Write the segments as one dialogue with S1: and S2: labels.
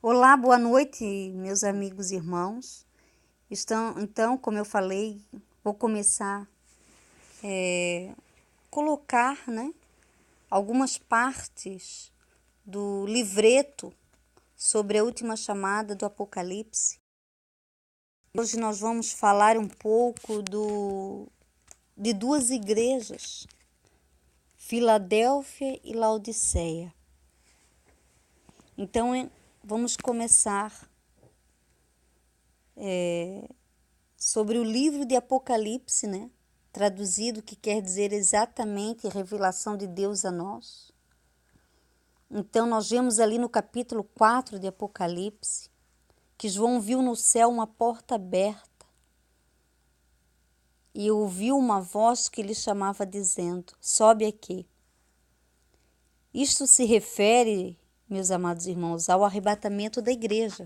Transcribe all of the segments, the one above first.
S1: Olá, boa noite, meus amigos e irmãos. Então, como eu falei, vou começar colocar, algumas partes do livreto sobre a última chamada do Apocalipse. Hoje nós vamos falar um pouco de duas igrejas, Filadélfia e Laodiceia. Então, vamos começar sobre o livro de Apocalipse, traduzido, que quer dizer exatamente revelação de Deus a nós. Então, nós vemos ali no capítulo 4 de Apocalipse, que João viu no céu uma porta aberta e ouviu uma voz que lhe chamava dizendo: sobe aqui. Isto se refere, meus amados irmãos, ao arrebatamento da igreja.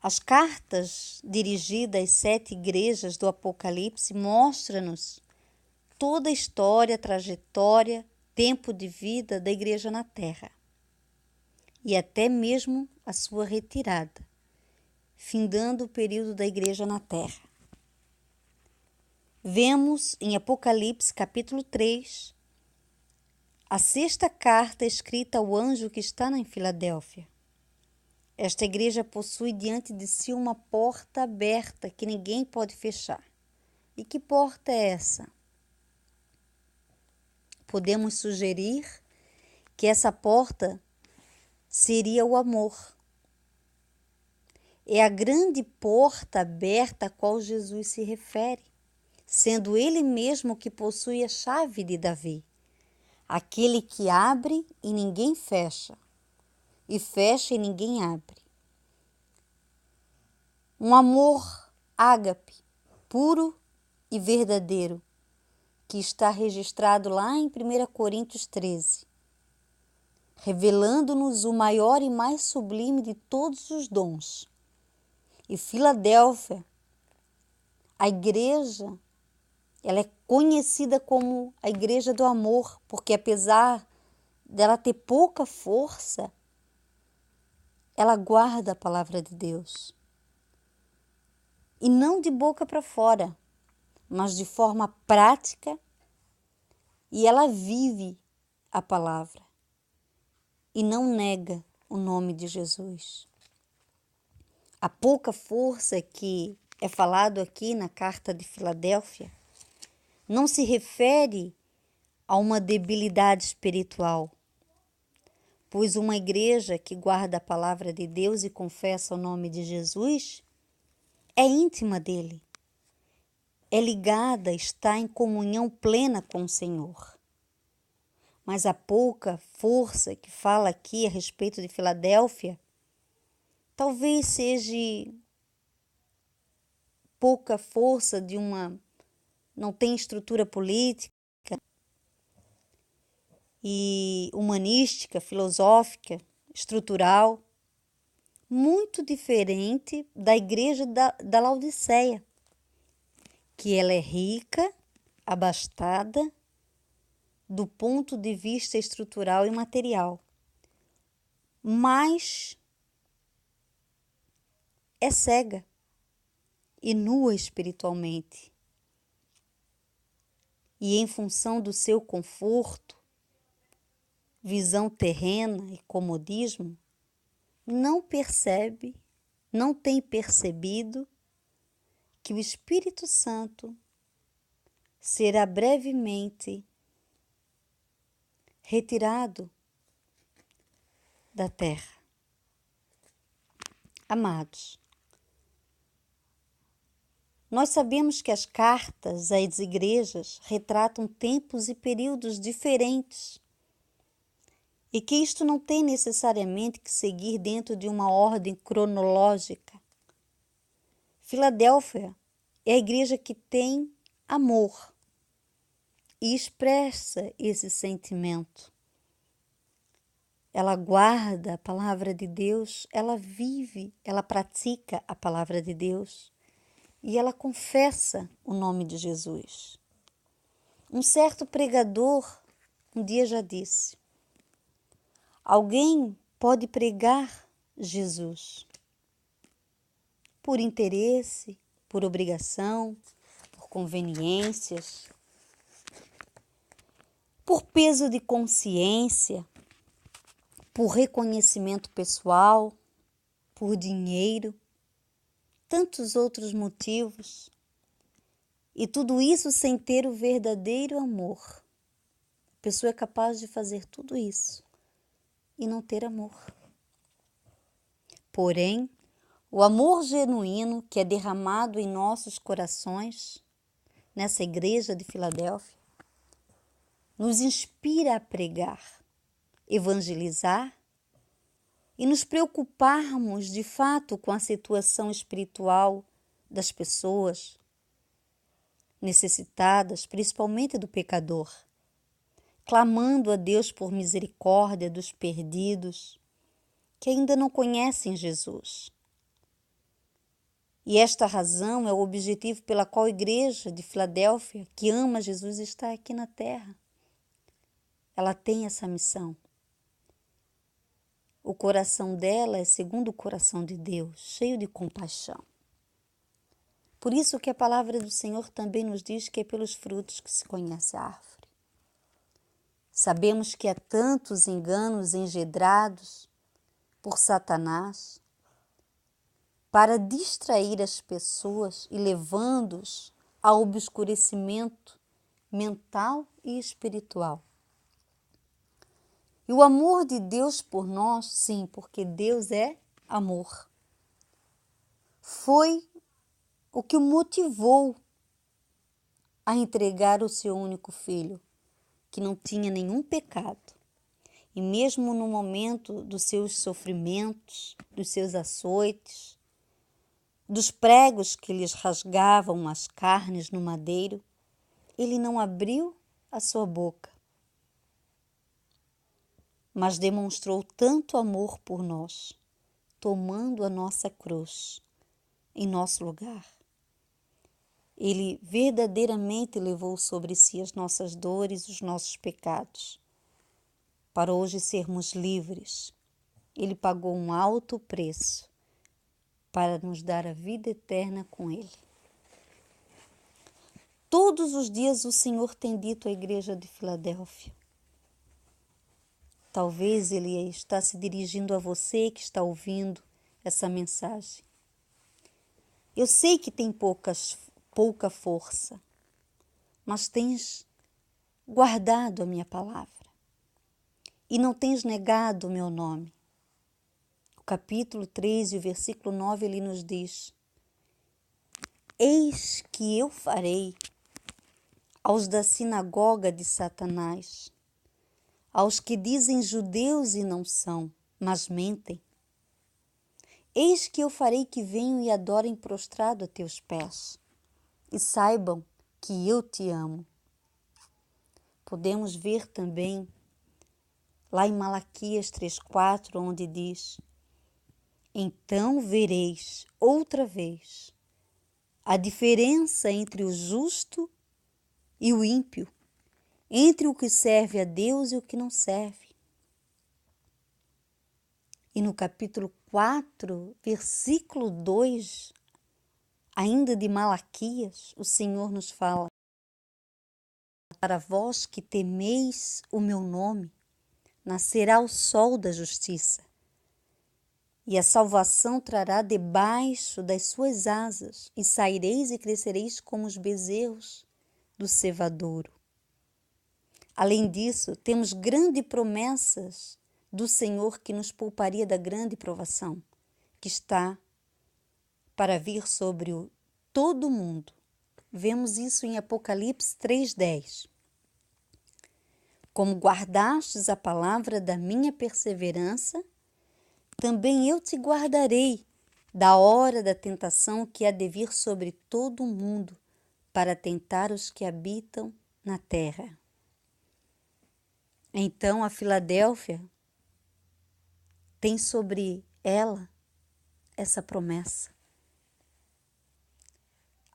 S1: As cartas dirigidas às 7 igrejas do Apocalipse mostram-nos toda a história, trajetória, tempo de vida da igreja na Terra e até mesmo a sua retirada, findando o período da igreja na Terra. Vemos em Apocalipse capítulo 3 a 6ª carta escrita ao anjo que está em Filadélfia. Esta igreja possui diante de si uma porta aberta que ninguém pode fechar. E que porta é essa? Podemos sugerir que essa porta seria o amor. É a grande porta aberta a qual Jesus se refere, sendo ele mesmo que possui a chave de Davi, aquele que abre e ninguém fecha, e fecha e ninguém abre. Um amor ágape, puro e verdadeiro, que está registrado lá em 1 Coríntios 13, revelando-nos o maior e mais sublime de todos os dons. E Filadélfia, a igreja, ela é conhecida como a igreja do amor, porque apesar dela ter pouca força, ela guarda a palavra de Deus. E não de boca para fora, mas de forma prática, e ela vive a palavra e não nega o nome de Jesus. A pouca força que é falado aqui na carta de Filadélfia não se refere a uma debilidade espiritual, pois uma igreja que guarda a palavra de Deus e confessa o nome de Jesus é íntima dele, é ligada, está em comunhão plena com o Senhor. Mas a pouca força que fala aqui a respeito de Filadélfia, talvez seja pouca força não tem estrutura política e humanística, filosófica, estrutural, muito diferente da igreja da Laodiceia, que ela é rica, abastada, do ponto de vista estrutural e material, mas é cega e nua espiritualmente. E em função do seu conforto, visão terrena e comodismo, não tem percebido que o Espírito Santo será brevemente retirado da terra. Amados, nós sabemos que as cartas às igrejas retratam tempos e períodos diferentes e que isto não tem necessariamente que seguir dentro de uma ordem cronológica. Filadélfia é a igreja que tem amor e expressa esse sentimento. Ela guarda a palavra de Deus, ela vive, ela pratica a palavra de Deus e ela confessa o nome de Jesus. Um certo pregador um dia já disse: alguém pode pregar Jesus por interesse, por obrigação, por conveniências, por peso de consciência, por reconhecimento pessoal, por dinheiro, tantos outros motivos. E tudo isso sem ter o verdadeiro amor. A pessoa é capaz de fazer tudo isso e não ter amor. Porém, o amor genuíno que é derramado em nossos corações, nessa igreja de Filadélfia, nos inspira a pregar, evangelizar e nos preocuparmos de fato com a situação espiritual das pessoas necessitadas, principalmente do pecador, clamando a Deus por misericórdia dos perdidos que ainda não conhecem Jesus. E esta razão é o objetivo pela qual a igreja de Filadélfia, que ama Jesus, está aqui na terra. Ela tem essa missão. O coração dela é segundo o coração de Deus, cheio de compaixão. Por isso que a palavra do Senhor também nos diz que é pelos frutos que se conhece a árvore. Sabemos que há tantos enganos engendrados por Satanás para distrair as pessoas e levando-os ao obscurecimento mental e espiritual. E o amor de Deus por nós, sim, porque Deus é amor, foi o que o motivou a entregar o seu único filho, que não tinha nenhum pecado. E mesmo no momento dos seus sofrimentos, dos seus açoites, dos pregos que lhes rasgavam as carnes no madeiro, ele não abriu a sua boca, mas demonstrou tanto amor por nós, tomando a nossa cruz em nosso lugar. Ele verdadeiramente levou sobre si as nossas dores, os nossos pecados, para hoje sermos livres. Ele pagou um alto preço para nos dar a vida eterna com Ele. Todos os dias o Senhor tem dito à igreja de Filadélfia. Talvez Ele está se dirigindo a você que está ouvindo essa mensagem. Eu sei que tem pouca força, mas tens guardado a minha palavra e não tens negado o meu nome. O capítulo 3 e o versículo 9, ele nos diz: Eis que eu farei aos da sinagoga de Satanás, aos que dizem judeus e não são, mas mentem. Eis que eu farei que venham e adorem prostrado a teus pés, e saibam que eu te amo. Podemos ver também lá em Malaquias 3,4, onde diz: Então vereis outra vez a diferença entre o justo e o ímpio, entre o que serve a Deus e o que não serve. E no capítulo 4, versículo 2, ainda de Malaquias, o Senhor nos fala: Para vós que temeis o meu nome, nascerá o sol da justiça, e a salvação trará debaixo das suas asas, e saireis e crescereis como os bezerros do cevadouro. Além disso, temos grandes promessas do Senhor que nos pouparia da grande provação que está para vir sobre todo o mundo. Vemos isso em Apocalipse 3,10. Como guardastes a palavra da minha perseverança, também eu te guardarei da hora da tentação que há de vir sobre todo o mundo, para tentar os que habitam na terra. Então a Filadélfia tem sobre ela essa promessa.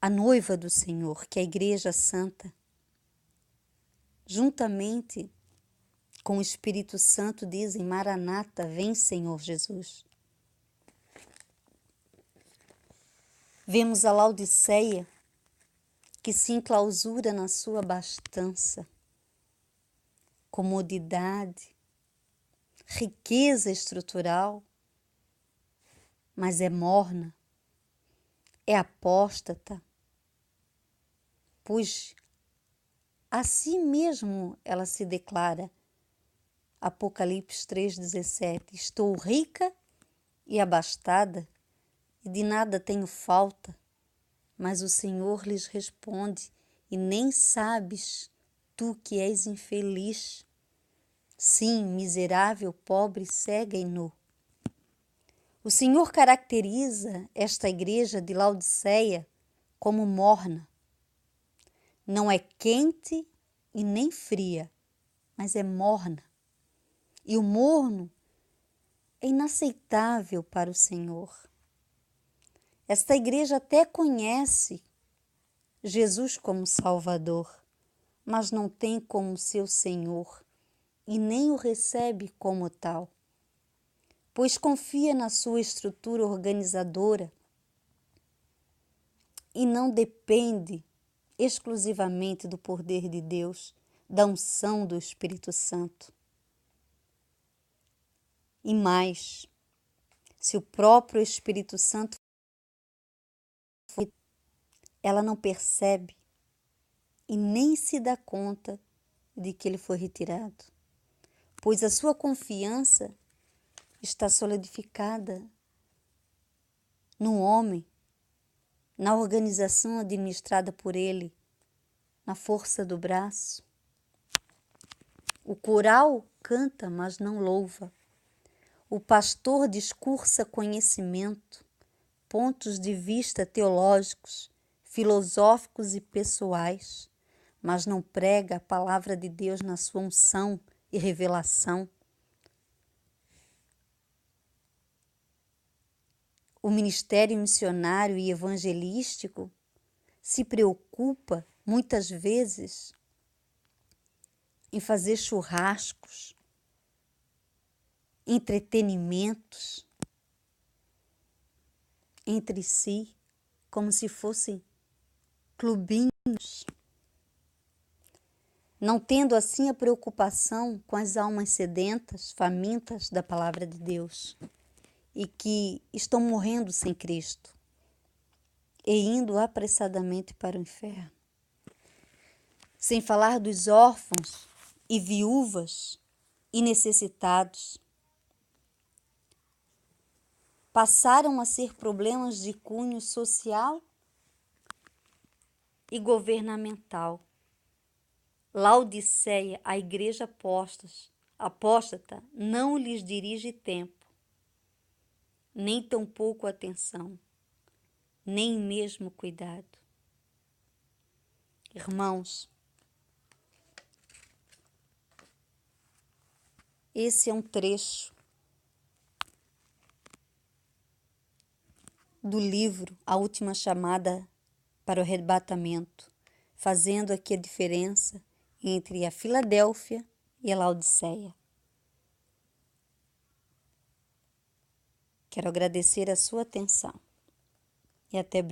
S1: A noiva do Senhor, que é a Igreja Santa, juntamente com o Espírito Santo dizem: Maranata, vem Senhor Jesus. Vemos a Laodiceia, que se enclausura na sua abastança, comodidade, riqueza estrutural, mas é morna, é apóstata, pois a si mesmo ela se declara. Apocalipse 3,17: Estou rica e abastada, e de nada tenho falta. Mas o Senhor lhes responde: E nem sabes, tu que és infeliz? Sim, miserável, pobre, cega e nu. O Senhor caracteriza esta igreja de Laodiceia como morna. Não é quente e nem fria, mas é morna. E o morno é inaceitável para o Senhor. Esta igreja até conhece Jesus como Salvador, mas não tem como seu Senhor e nem o recebe como tal, pois confia na sua estrutura organizadora e não depende exclusivamente do poder de Deus, da unção do Espírito Santo. E mais, se o próprio Espírito Santo ela não percebe e nem se dá conta de que ele foi retirado, pois a sua confiança está solidificada no homem, na organização administrada por ele, na força do braço. O coral canta, mas não louva. O pastor discursa conhecimento, pontos de vista teológicos, filosóficos e pessoais, mas não prega a palavra de Deus na sua unção e revelação. O ministério missionário e evangelístico se preocupa, muitas vezes, em fazer churrascos, entretenimentos entre si, como se fossem clubinhos, não tendo assim a preocupação com as almas sedentas, famintas da palavra de Deus e que estão morrendo sem Cristo e indo apressadamente para o inferno. Sem falar dos órfãos e viúvas e necessitados. Passaram a ser problemas de cunho social e governamental. Laodiceia, a igreja apóstata, não lhes dirige tempo, nem tampouco atenção, nem mesmo cuidado. Irmãos, esse é um trecho do livro A Última Chamada para o Arrebatamento, fazendo aqui a diferença entre a Filadélfia e a Laodiceia. Quero agradecer a sua atenção e até breve.